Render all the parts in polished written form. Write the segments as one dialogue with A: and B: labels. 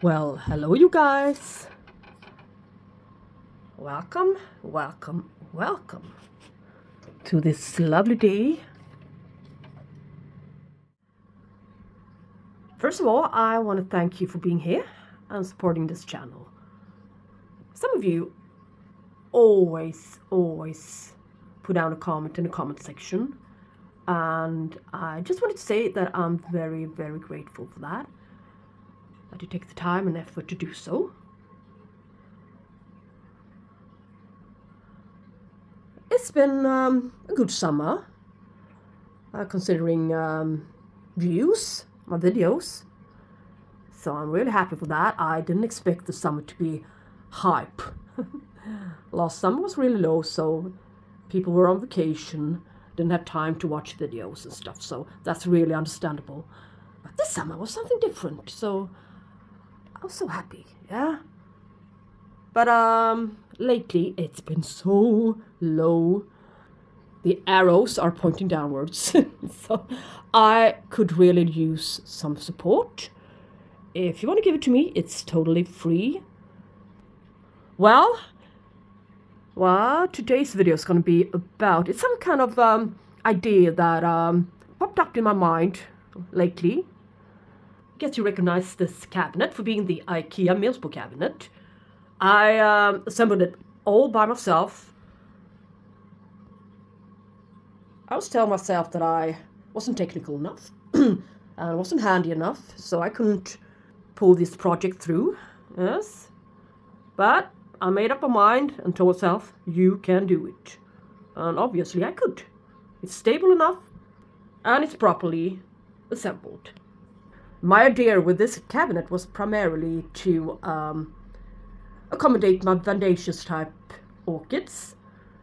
A: Well, hello you guys. Welcome, welcome, welcome to this lovely day. First of all, I want to thank you for being here and supporting this channel. Some of you always put down a comment in the comment section, and I just wanted to say that I'm very grateful for that you take the time and effort to do so. It's been a good summer, considering views, my videos. So I'm really happy for that. I didn't expect the summer to be hype. Last summer was really low, so people were on vacation, didn't have time to watch videos and stuff, so that's really understandable. But this summer was something different, so I was so happy, yeah. But lately it's been so low. The arrows are pointing downwards. So I could really use some support. If you want to give it to me, it's totally free. Well, today's video is going to be about, it's some kind of idea that popped up in my mind lately. I guess you recognize this cabinet for being the IKEA Milsbo cabinet. I assembled it all by myself. I was telling myself that I wasn't technical enough and wasn't handy enough, so I couldn't pull this project through. Yes, but I made up my mind and told myself, you can do it. And obviously I could. It's stable enough and it's properly assembled. My idea with this cabinet was primarily to accommodate my vivacious type orchids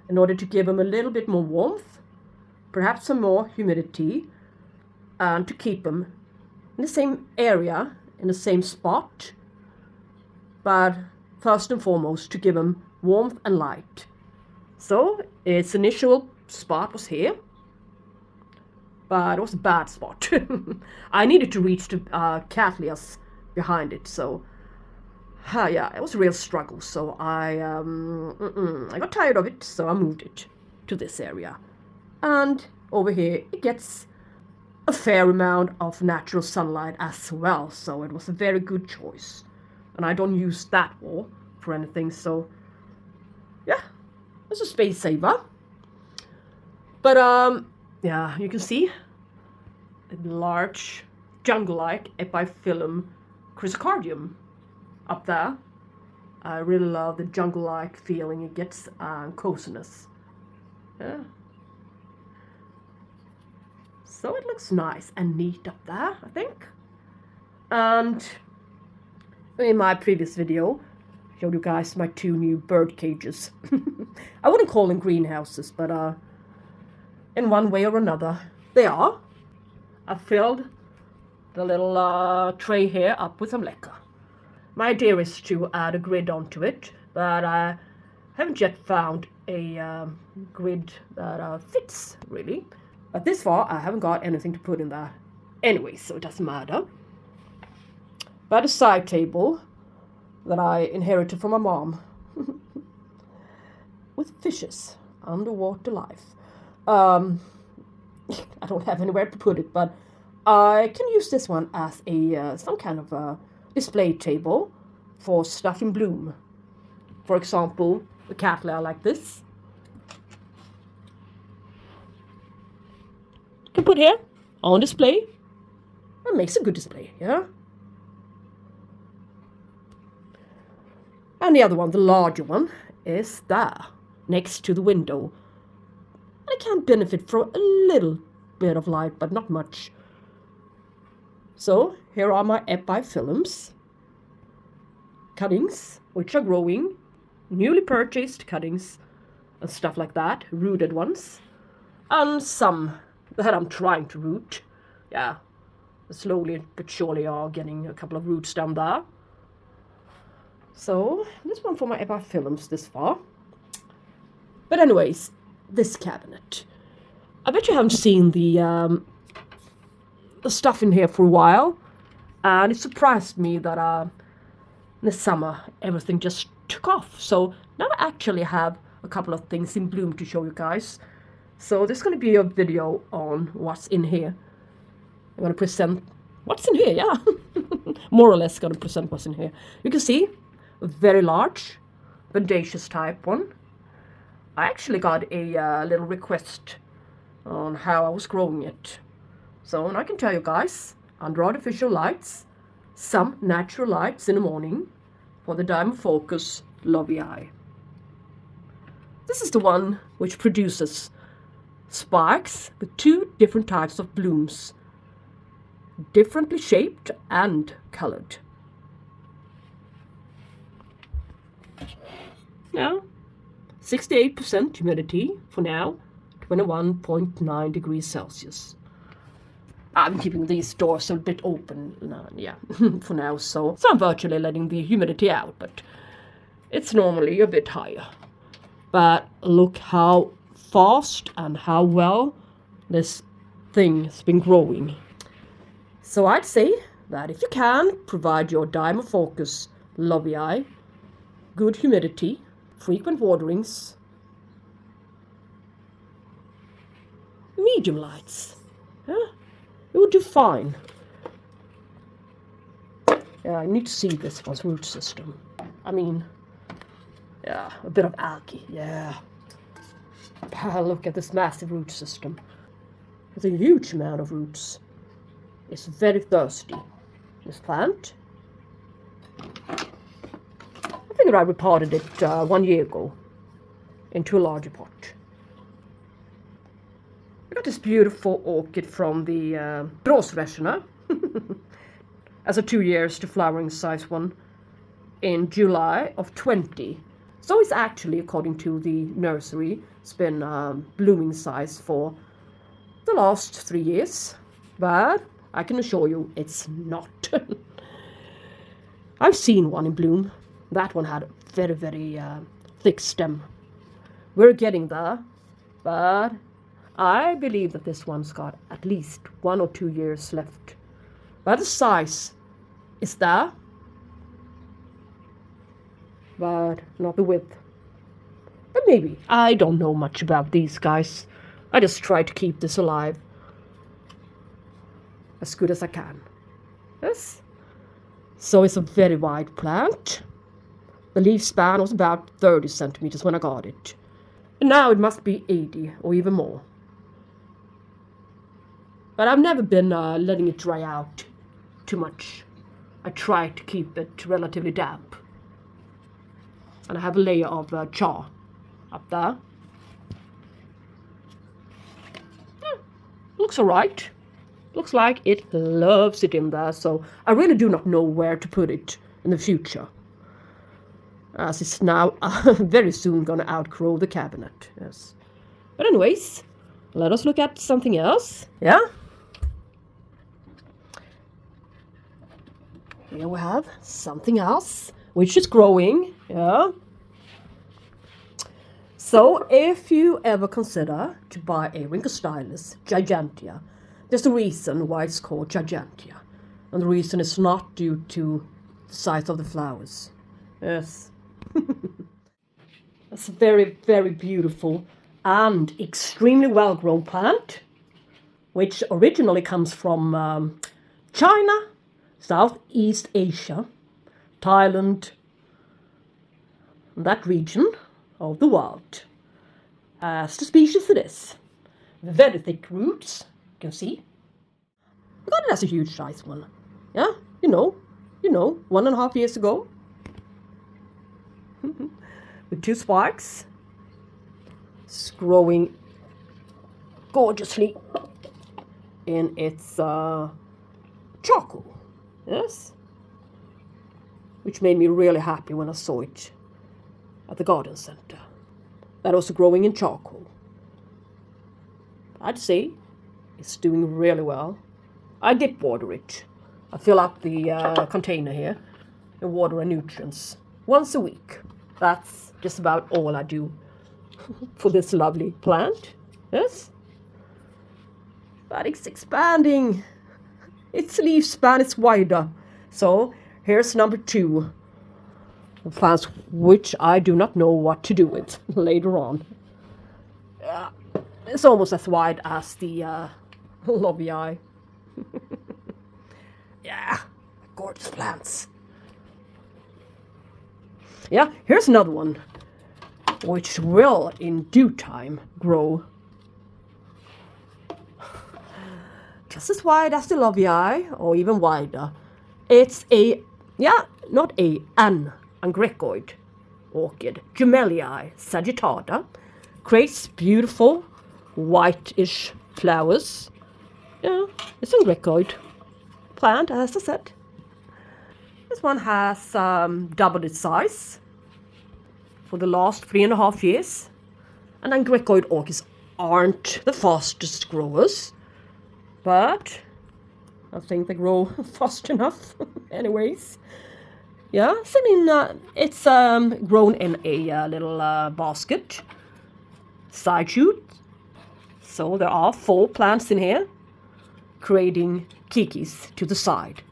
A: in order to give them a little bit more warmth, perhaps some more humidity, and to keep them in the same area, in the same spot, but first and foremost to give them warmth and light. So its initial spot was here, but it was a bad spot. I needed to reach the cattleyas behind it, so yeah, it was a real struggle. So I got tired of it, so I moved it to this area. And over here it gets a fair amount of natural sunlight as well, so it was a very good choice. And I don't use that wall for anything, so yeah, it's a space saver. But yeah, you can see a large jungle-like epiphyllum chrysocardium up there. I really love the jungle-like feeling it gets, coziness. Yeah. So it looks nice and neat up there, I think. And in my previous video, I showed you guys my 2 new bird cages. I wouldn't call them greenhouses, but in one way or another, they are. I filled the little tray here up with some leca. My idea is to add a grid onto it, but I haven't yet found a grid that fits, really. But this far, I haven't got anything to put in there anyway, so it doesn't matter. But a side table that I inherited from my mom with fishes, underwater life. I don't have anywhere to put it, but I can use this one as a some kind of a display table for stuff in bloom. For example, a cattleya like this. You can put here on display. That makes a good display, yeah? And the other one, the larger one, is there, next to the window. I can benefit from a little bit of light, but not much. So here are my epiphyllums cuttings, which are growing, newly purchased cuttings and stuff like that, rooted ones, and some that I'm trying to root. Yeah, slowly but surely are getting a couple of roots down there. So this one for my epiphyllums this far. But anyways, this cabinet. I bet you haven't seen the stuff in here for a while, and it surprised me that in the summer, everything just took off. So now I actually have a couple of things in bloom to show you guys. So there's going to be a video on what's in here. I'm going to present what's in here, yeah. More or less going to present what's in here. You can see a very large, bondacious type one. I actually got a little request on how I was growing it. So, and I can tell you guys, under artificial lights, some natural lights in the morning for the diamond focus lovey eye. This is the one which produces sparks with two different types of blooms, differently shaped and colored. Now, 68% humidity for now, 21.9 degrees Celsius. I'm keeping these doors a bit open, yeah, for now, so I'm virtually letting the humidity out, but it's normally a bit higher. But look how fast and how well this thing has been growing. So I'd say that if you can, provide your diamond focus lovey eye, good humidity, frequent waterings, medium lights, yeah, it would do fine. Yeah, I need to see this one's root system. I mean, yeah, a bit of algae, yeah. Look at this massive root system. There's a huge amount of roots. It's very thirsty, this plant. I figured I repotted it 1 year ago into a larger pot. I got this beautiful orchid from the Grossräscherna as a 2 years to flowering size one in July of 20. So it's actually, according to the nursery, it's been blooming size for the last 3 years. But I can assure you it's not. I've seen one in bloom. That one had a very, very thick stem. We're getting there, but I believe that this one's got at least 1 or 2 years left. But the size is there, but not the width. But maybe. I don't know much about these guys. I just try to keep this alive as good as I can. Yes. So it's a very wide plant. The leaf span was about 30 centimeters when I got it. And now it must be 80 or even more. But I've never been letting it dry out too much. I try to keep it relatively damp. And I have a layer of char up there. Looks alright. Looks like it loves it in there, so I really do not know where to put it in the future, as it's now very soon gonna outgrow the cabinet. Yes. But anyways, let us look at something else. Yeah. Here we have something else, which is growing. Yeah. So if you ever consider to buy a Rinkerstylus gigantea, there's a reason why it's called gigantea. And the reason is not due to the size of the flowers. Yes. It's a very, very beautiful and extremely well-grown plant, which originally comes from China, Southeast Asia, Thailand, that region of the world. As the species it is. Very thick roots, you can see. I got it as a huge size one. Yeah, you know, 1.5 years ago. With 2 sparks. It's growing gorgeously in its charcoal. Yes. Which made me really happy when I saw it at the garden center. That was growing in charcoal. I'd say it's doing really well. I dip water it. I fill up the container here and water and nutrients once a week. That's just about all I do for this lovely plant. Yes. But it's expanding. Its leaf span is wider. So here's number 2 Plants which I do not know what to do with later on. It's almost as wide as the lobby eye. Yeah, gorgeous plants. Yeah, here's another one, which will in due time grow just as wide as the lobby eye, or even wider. It's an angrecoid orchid, Gemellii sagittata. Creates beautiful whitish flowers. Yeah, it's an angrecoid plant, as I said. This one has doubled its size for the last 3.5 years. And angrecoid orchids aren't the fastest growers, but I think they grow fast enough anyways. Yeah, so it's grown in a little basket, side shoot. So there are 4 plants in here, creating kikis to the side.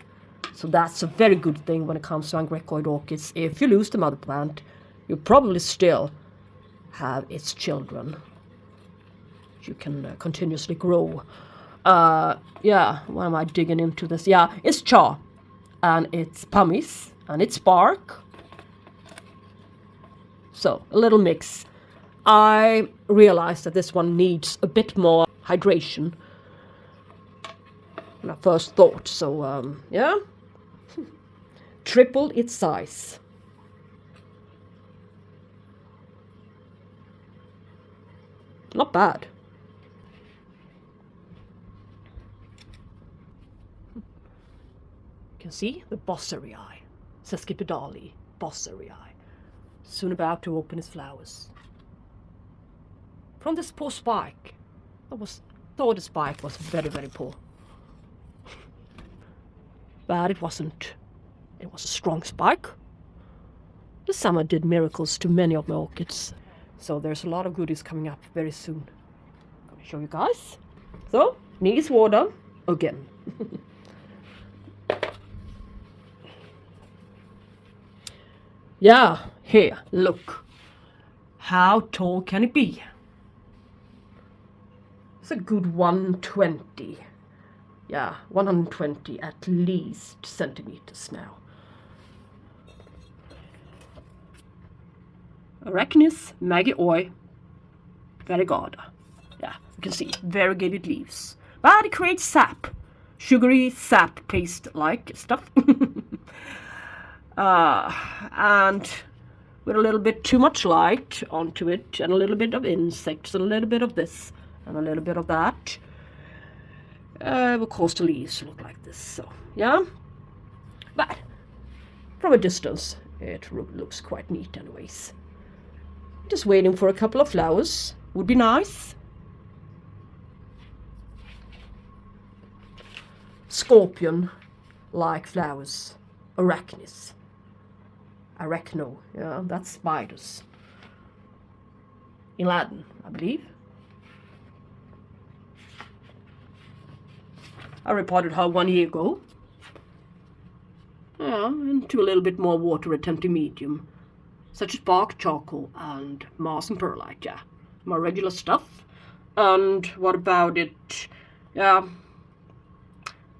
A: So that's a very good thing when it comes to angrecoid orchids. If you lose the mother plant, you probably still have its children. You can continuously grow. Yeah, why am I digging into this? Yeah, it's chaw, and it's pumice, and it's bark. So, a little mix. I realized that this one needs a bit more hydration when I first thought. So, yeah. Tripled its size. Not bad. You can see the Bosserii, Sesquipedale Bosserii, soon about to open its flowers. From this poor spike, I thought the spike was very, very poor. But it wasn't. It was a strong spike. The summer did miracles to many of my orchids. So there's a lot of goodies coming up very soon. I'm gonna show you guys. So, needs water again. Yeah, here, look. How tall can it be? It's a good 120. Yeah, 120 at least centimeters now. Arachnis maggioi variegata. Yeah, you can see variegated leaves. But it creates sap. Sugary sap paste-like stuff. And with a little bit too much light onto it, and a little bit of insects, and a little bit of this, and a little bit of that, will cause the leaves to look like this. So, yeah. But from a distance, it looks quite neat anyways. Just waiting for a couple of flowers would be nice. Scorpion-like flowers. Arachnis. Arachno, yeah, that's spiders. In Latin, I believe. I reported her 1 year ago. Yeah, into a little bit more water at tempting medium, such as bark, charcoal, and Mars and perlite, yeah. My regular stuff. And what about it? Yeah,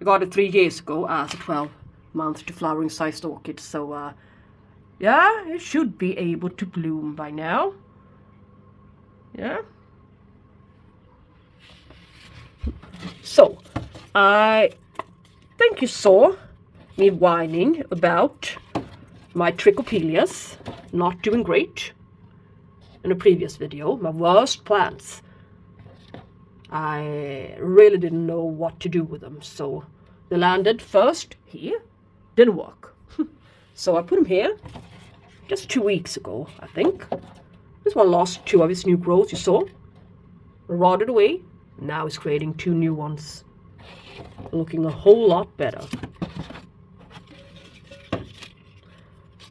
A: I got it 3 years ago as a 12-month to flowering sized orchid, so yeah, it should be able to bloom by now. Yeah. So, I think you saw me whining about my trichopilias not doing great in a previous video, my worst plants. I really didn't know what to do with them, so they landed first here, didn't work. So I put them here just 2 weeks ago, I think. This one lost 2 of its new growths, you saw. Rotted away. Now it's creating 2 new ones. Looking a whole lot better.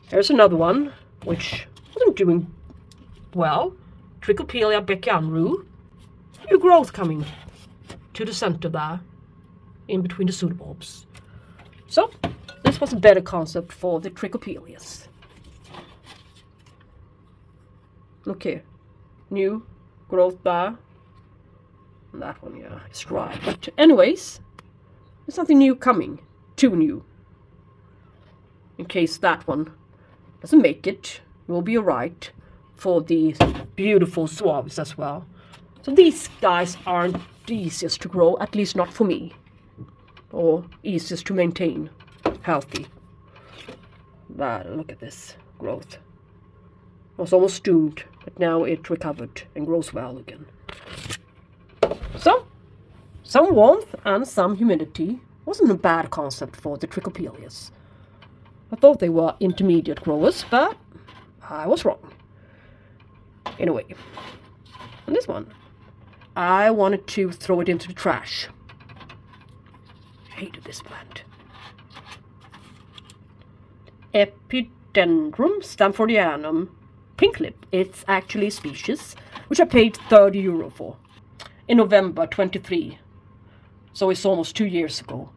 A: Here's another one, which wasn't doing well. Trichopilia beckianru. New growth coming to the center there, in between the pseudobulbs. So, this was a better concept for the trichopilias. Look here. New growth there. And that one, yeah, is dry. But anyways, there's something new coming. 2 new. In case that one doesn't make it, it will be alright for these beautiful suaves as well. So these guys aren't the easiest to grow, at least not for me. Or easiest to maintain healthy. But look at this growth. It was almost doomed, but now it recovered and grows well again. So, some warmth and some humidity wasn't a bad concept for the Trichopelias. I thought they were intermediate growers, but I was wrong. Anyway, and this one, I wanted to throw it into the trash. I hated this plant. Epidendrum stamfordianum pink lip. It's actually a species which I paid €30 for in November 23. So it's almost 2 years ago.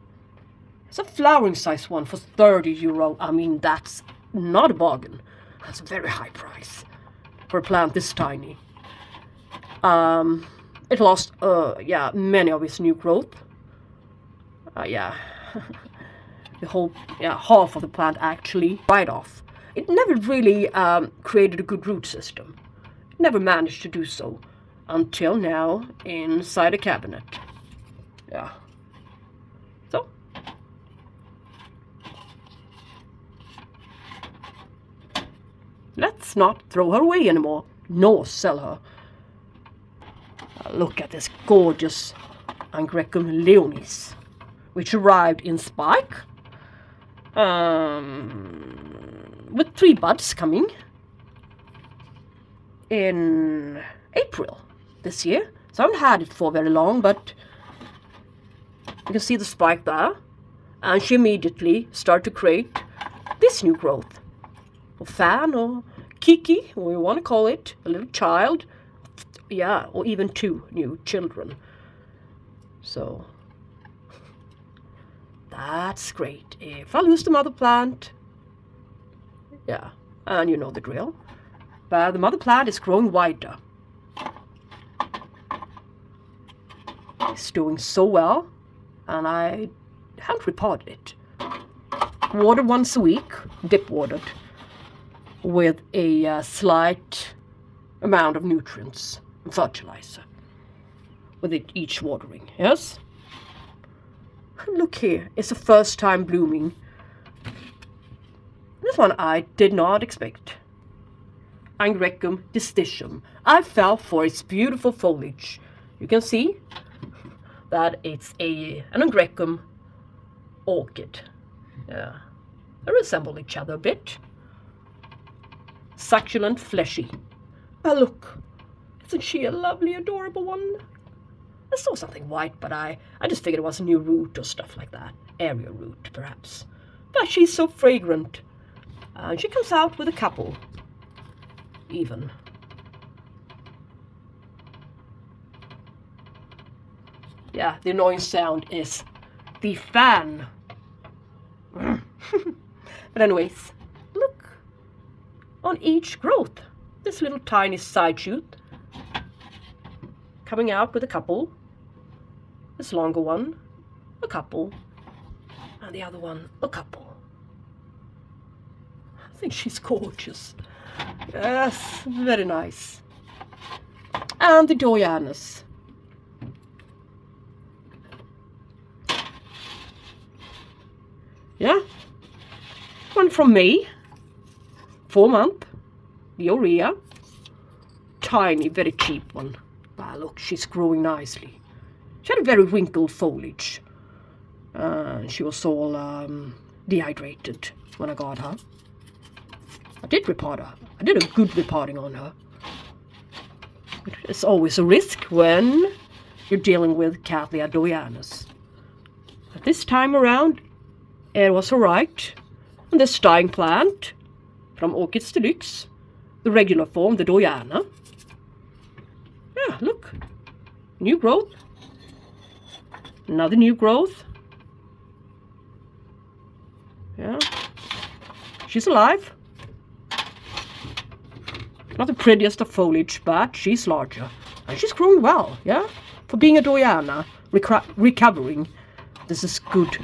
A: It's a flowering size one for €30. I mean, that's not a bargain. That's a very high price for a plant this tiny. It lost, many of its new growth. The whole, half of the plant actually died off. It never really created a good root system. It never managed to do so until now inside a cabinet. Yeah. So. Let's not throw her away anymore, nor sell her. Look at this gorgeous Angrecum leonis, which arrived in spike. With 3 buds coming in April this year. So I haven't had it for very long, but you can see the spike there. And she immediately started to create this new growth. Or fan, or Kiki, or you want to call it, a little child. Yeah, or even 2 new children. So that's great. If I lose the mother plant, yeah, and you know the drill. But the mother plant is growing wider. It's doing so well, and I haven't repotted it. Water once a week, dip watered, with a slight amount of nutrients and fertilizer with each watering, yes? Look here, it's the first time blooming. This one I did not expect. Angrecum disticium. I fell for its beautiful foliage. You can see that it's an Angrecum orchid. Yeah, they resemble each other a bit. Succulent, fleshy. Oh, look, isn't she a lovely, adorable one? I saw something white, but I just figured it was a new root or stuff like that. Area root, perhaps. But she's so fragrant. And she comes out with a couple, even. Yeah, the annoying sound is the fan. But anyways, look on each growth. This little tiny side shoot coming out with a couple. This longer one, a couple. And the other one, a couple. I think she's gorgeous. Yes, very nice. And the Doyanus. Yeah, one from May, 4 month, the Urea, tiny, very cheap one. But look, she's growing nicely. She had a very wrinkled foliage. She was all dehydrated when I got her. I did repot her. I did a good repotting on her. It's always a risk when you're dealing with Cattleya doyanus. But this time around, it was alright. And this dying plant from Orchids Deluxe, the regular form, the Doyana. Yeah, look. New growth. Another new growth. Yeah. She's alive. Not the prettiest of foliage, but she's larger. And she's growing well, yeah? For being a Doyana, recovering, this is good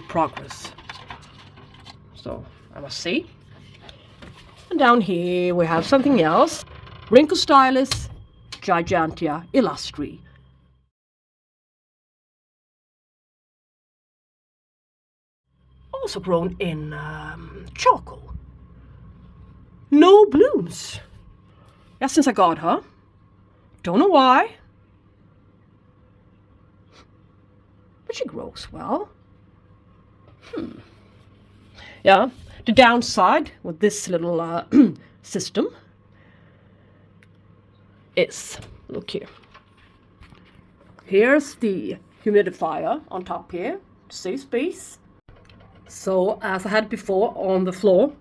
A: progress. So, I must say. And down here we have something else. Rhynchostylis gigantea illustri. Also grown in charcoal. No blooms. Yeah, since I got her. Don't know why. But she grows well. Yeah, the downside with this little system is, look here. Here's the humidifier on top here to save space. So as I had before on the floor,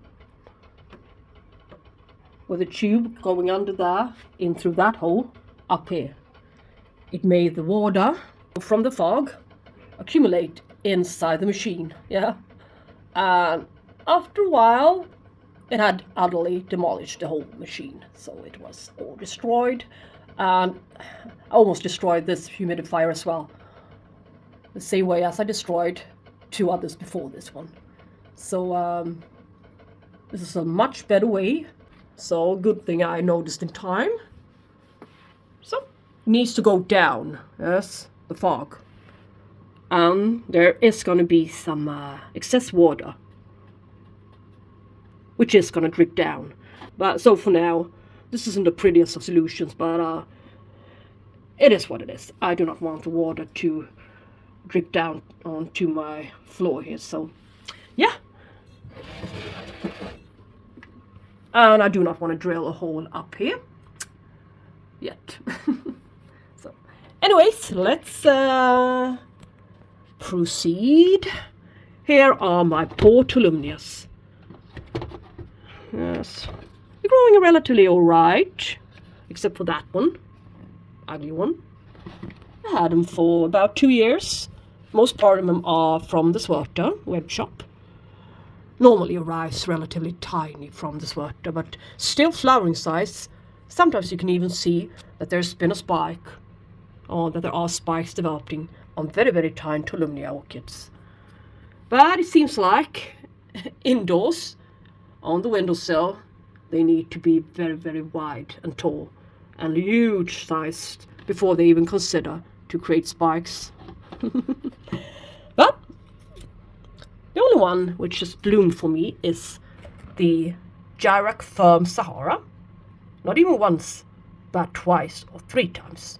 A: with a tube going under there, in through that hole, up here. It made the water from the fog accumulate inside the machine, yeah? And after a while, it had utterly demolished the whole machine. So it was all destroyed, and I almost destroyed this humidifier as well. The same way as I destroyed 2 others before this one. So this is a much better way. So good thing I noticed in time. So it needs to go down, yes, the fog. And there is going to be some excess water, which is going to drip down. But so for now, this isn't the prettiest of solutions, but it is what it is. I do not want the water to drip down onto my floor here, so yeah. And I do not want to drill a hole up here yet. So, anyways, let's proceed. Here are my poor Tolumnias. Yes, they're growing relatively alright, except for that one, ugly one. I had them for about 2 years. Most part of them are from the Swerter web shop. Normally arrives relatively tiny from the Swerter, but still flowering size. Sometimes you can even see that there's been a spike, or that there are spikes developing on very tiny Tolumnia orchids. But it seems like indoors, on the windowsill, they need to be very wide and tall and huge sized before they even consider to create spikes. But the only one which has bloomed for me is the Gyrac Firm Sahara. Not even once, but twice or 3 times.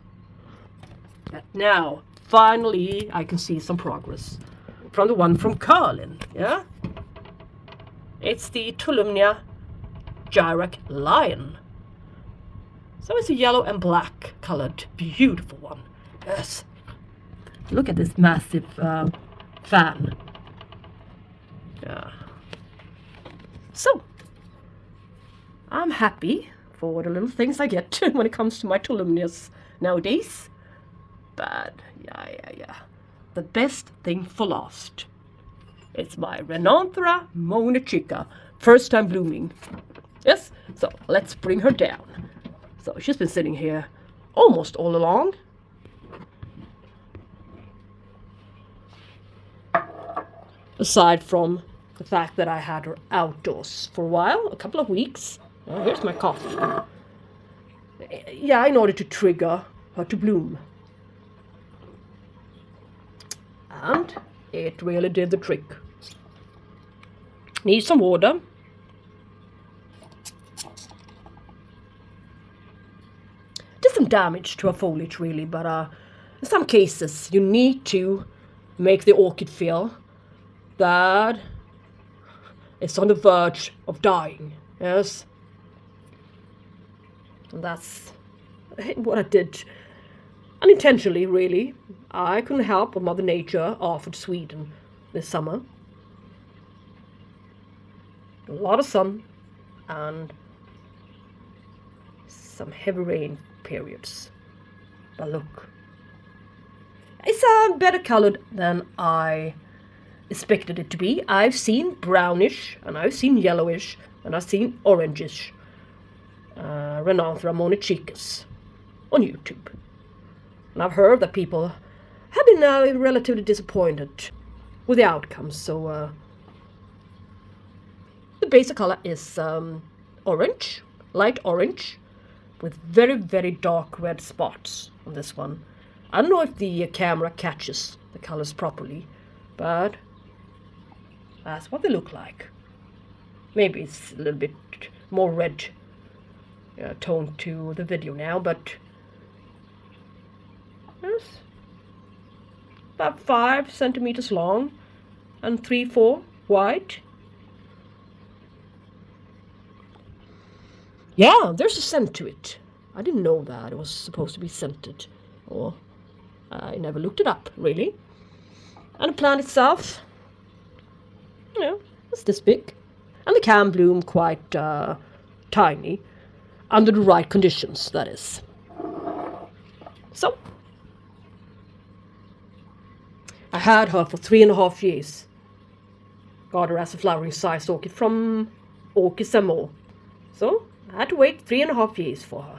A: But now, finally, I can see some progress from the one from Karin, yeah? It's the Tolumnia Gyrac Lion. So it's a yellow and black colored, beautiful one. Yes. Look at this massive fan. Yeah. So, I'm happy for the little things I get when it comes to my Tolumnias nowadays. But, yeah. The best thing for last. It's my Renanthera monachica, first time blooming. Yes, so let's bring her down. So she's been sitting here almost all along. Aside from the fact that I had her outdoors for a while, a couple of weeks. Oh, here's my coffee. Yeah, in order to trigger her to bloom. And it really did the trick. Need some water. Did some damage to her foliage really, but in some cases you need to make the orchid feel that it's on the verge of dying. Yes. And that's what I did. Unintentionally, really. I couldn't help what Mother Nature offered Sweden this summer. A lot of sun and some heavy rain periods. But look, it's better colored than I expected it to be. I've seen brownish, and I've seen yellowish, and I've seen orangish. Renanthera monochicus on YouTube. And I've heard that people have been relatively disappointed with the outcome. So the basic color is orange, light orange, with very, very dark red spots on this one. I don't know if the camera catches the colors properly, but that's what they look like. Maybe it's a little bit more red tone to the video now, but yes, about 5 centimeters long and 3-4 wide. Yeah, there's a scent to it. I didn't know that it was supposed to be scented, or I never looked it up, really. And the plant itself, you know, it's this big. And they can bloom quite tiny, under the right conditions, that is. So, I had her for 3.5 years. Got her as a flowering size orchid from Orchids. So, I had to wait 3.5 years for her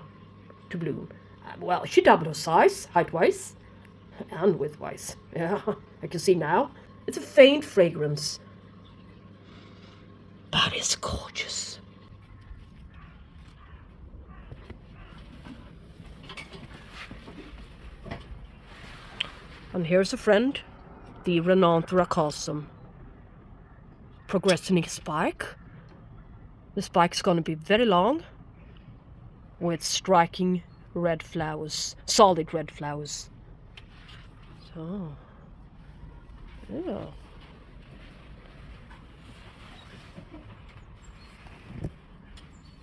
A: to bloom. Well, she doubled her size, height-wise and width-wise. Yeah, I can see now. It's a faint fragrance. But it's gorgeous. And here's a friend, the Renanthera calsum, progressing his spike. The spike's going to be very long, with striking red flowers, solid red flowers. So, yeah.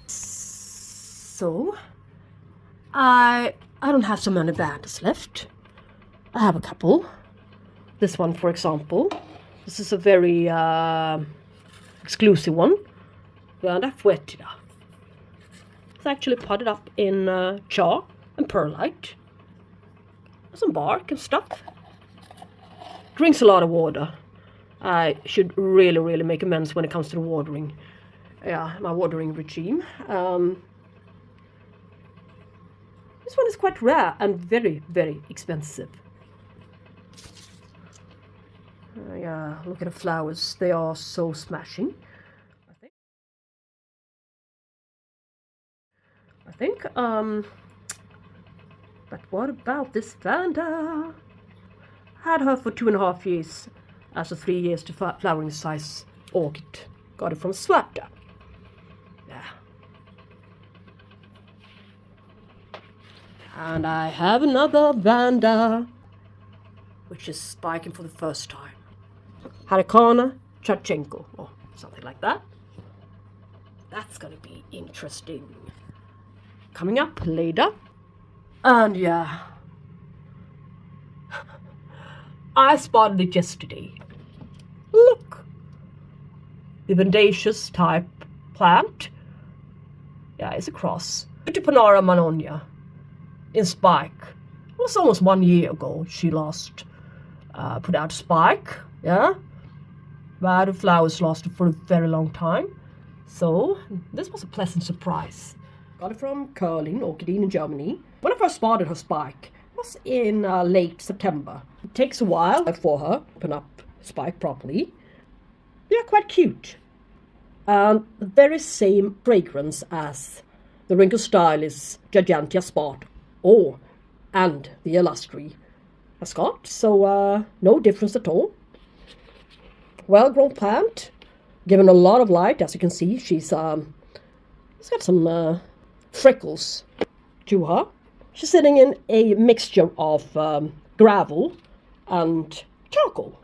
A: So, I don't have so many bands left. I have a couple. This one, for example. This is a very exclusive one. Vanda foetida. It's actually potted up in char and perlite. Some bark and stuff. Drinks a lot of water. I should really make amends when it comes to the watering. Yeah, my watering regime. This one is quite rare and very expensive. Yeah, look at the flowers. They are so smashing. I think. But what about this Vanda? Had her for 2.5 years as a 3 years to flowering size orchid. Got it from Svarta. Yeah. And I have another Vanda, which is spiking for the first time. Harikana Chachenko, or something like that. That's gonna be interesting. Coming up later. And yeah, I spotted it yesterday. Look, the Vendacious type plant. Yeah, it's a cross. Panara Manonia in spike. It was almost 1 year ago she last put out spike. Yeah, but the flowers lasted for a very long time. So this was a pleasant surprise. Got it from Karin, Orchid in Germany. When I first spotted her spike, it was in late September. It takes a while for her to open up spike properly. They're quite cute. The very same fragrance as the Wrinkle Stylis Gigantea Spot and the Illustri has got. So no difference at all. Well-grown plant, given a lot of light. As you can see, she's got some freckles to her. She's sitting in a mixture of gravel and charcoal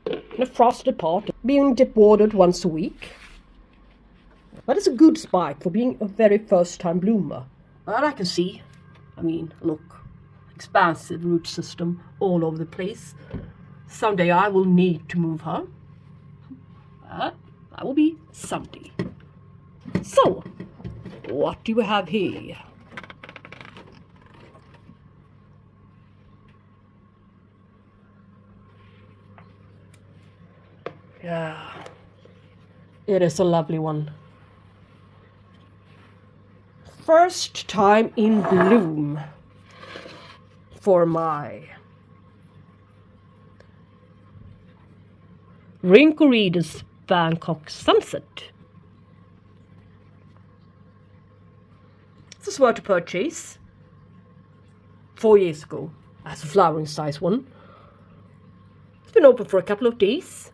A: in a frosted pot, being dip watered once a week. But it's a good spike for being a very first time bloomer. But I can see, I mean, look, expansive root system all over the place. Someday I will need to move her. But that will be someday. So, what do we have here? Yeah, it is a lovely one. first time in bloom for my Orchid's Bangkok Sunset. This was to purchase 4 years ago as a flowering size one. It's been open for a couple of days.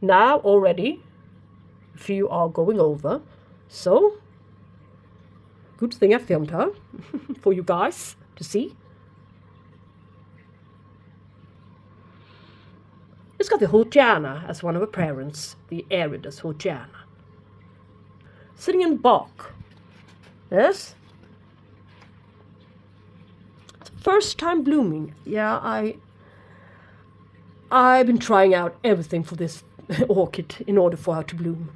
A: Now already a few are going over, so good thing I filmed her for you guys to see. It's got the Hotiana as one of her parents, the Aridus Hotiana. Sitting in bark. Yes. It's first time blooming. Yeah, I've been trying out everything for this orchid in order for her to bloom.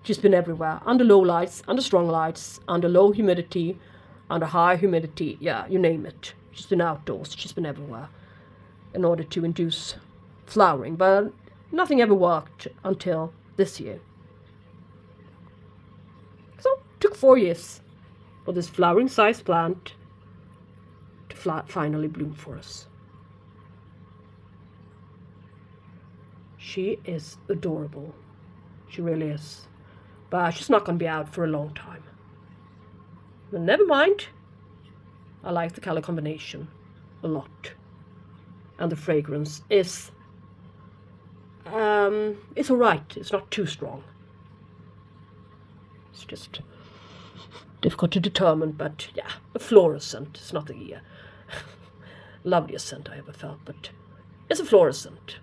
A: She's been everywhere. Under low lights, under strong lights, under low humidity, under high humidity. Yeah, you name it. She's been outdoors. She's been everywhere in order to induce flowering. But nothing ever worked until this year. So it took 4 years for this flowering size plant to finally bloom for us. She is adorable. She really is. But she's not going to be out for a long time. But never mind. I like the color combination a lot. And the fragrance is it's alright. It's not too strong. It's just difficult to determine, but yeah, a fluorescent. It's not the loveliest scent I ever felt, but it's a fluorescent.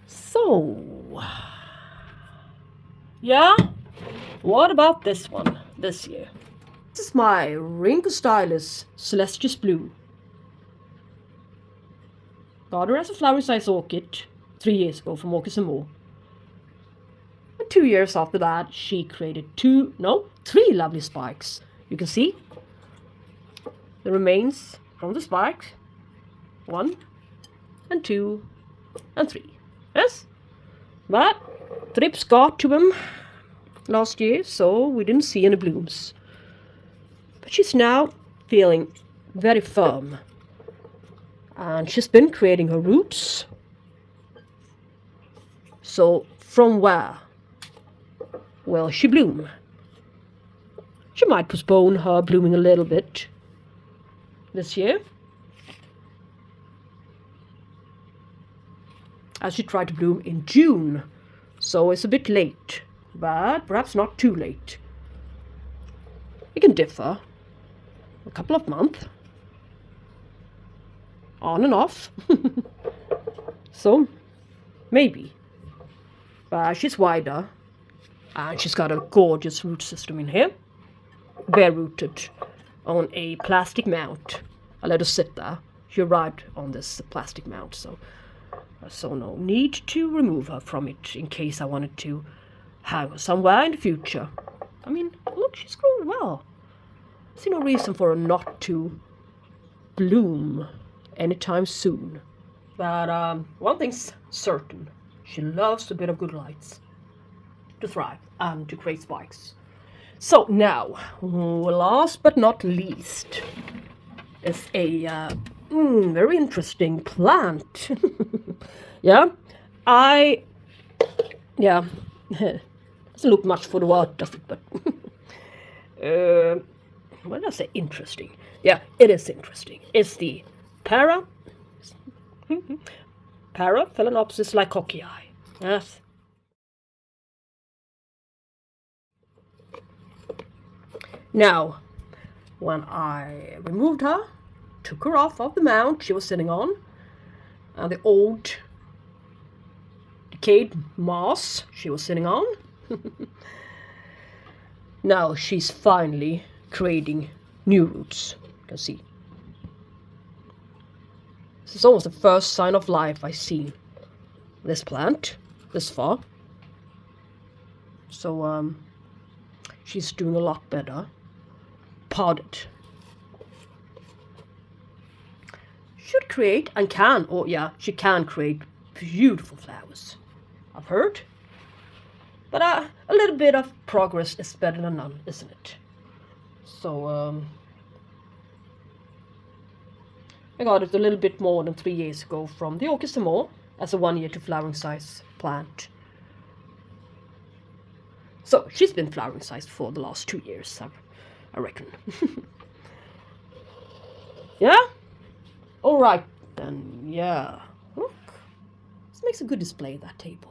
A: So, yeah, what about this one this year? This is my Ringo Stylus Celestius Blue. Got her as a flower size orchid 3 years ago from Orchids and More. And 2 years after that, she created 3 lovely spikes. You can see the remains from the spikes. 1 and 2 and 3. Yes? But thrips got to them last year, so we didn't see any blooms. But she's now feeling very firm. And she's been creating her roots. So from where will she bloom? She might postpone her blooming a little bit this year, as she tried to bloom in June. So it's a bit late, but perhaps not too late. It can differ a couple of months, on and off. So maybe. But she's wider, and she's got a gorgeous root system in here, bare rooted on a plastic mount. I let her sit there. She arrived on this plastic mount, so no need to remove her from it in case I wanted to have her somewhere in the future. I mean, look, she's growing well. I see no reason for her not to bloom anytime soon. But one thing's certain. She loves a bit of good lights to thrive and to create spikes. So now, last but not least, is a very interesting plant. Yeah, doesn't look much for the world, does it? But what did I say? Interesting. Yeah, it is interesting. It's the Phalaenopsis lycockii. Yes. Now, when I removed her, took her off of the mount she was sitting on, and the old decayed moss she was sitting on, now she's finally creating new roots. You can see. This is almost the first sign of life I've seen this plant this far. So she's doing a lot better. Podded. Should create and can, or yeah, she can create beautiful flowers. I've heard. But a little bit of progress is better than none, isn't it? So, I got it a little bit more than 3 years ago from the Orchids as a 1 year to flowering size plant. So, she's been flowering size for the last 2 years, I reckon. Yeah? Alright, then, yeah. Look, this makes a good display, that table.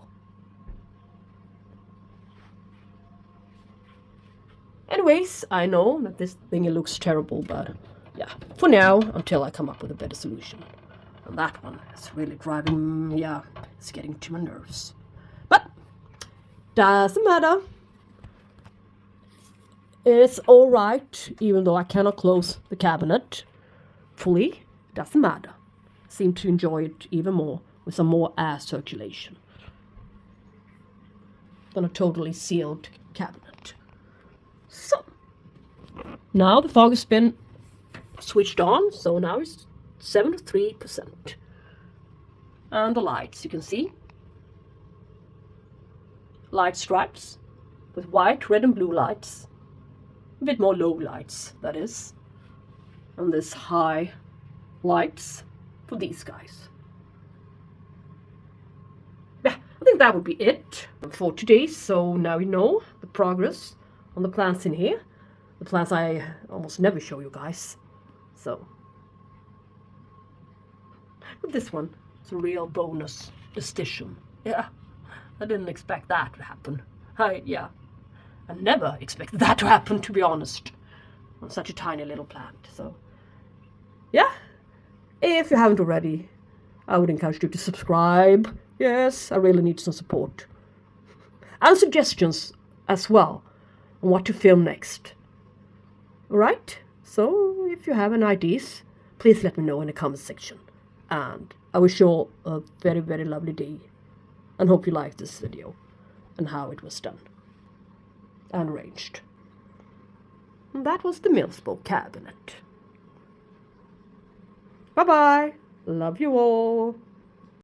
A: Anyways, I know that this thing looks terrible, but yeah, for now, until I come up with a better solution. And that one is really driving, yeah, it's getting to my nerves. But, doesn't matter. It's alright, even though I cannot close the cabinet fully. Doesn't matter. I seem to enjoy it even more with some more air circulation than a totally sealed cabinet. So, now the fog has been switched on, so now it's 73%. And the lights, you can see. Light stripes with white, red and blue lights. A bit more low lights, that is. And this high lights for these guys. Yeah, I think that would be it for today. So now you know the progress on the plants in here. The plants I almost never show you guys. So, but this one, it's a real bonus addition. Yeah, I didn't expect that to happen. I never expected that to happen, to be honest, on such a tiny little plant. So, yeah, if you haven't already, I would encourage you to subscribe. Yes, I really need some support. And suggestions as well on what to film next. Alright? So, if you have any ideas, please let me know in the comment section. And I wish you all a very, very lovely day. And hope you liked this video and how it was done and arranged. And that was the Milsbo cabinet. Bye-bye. Love you all.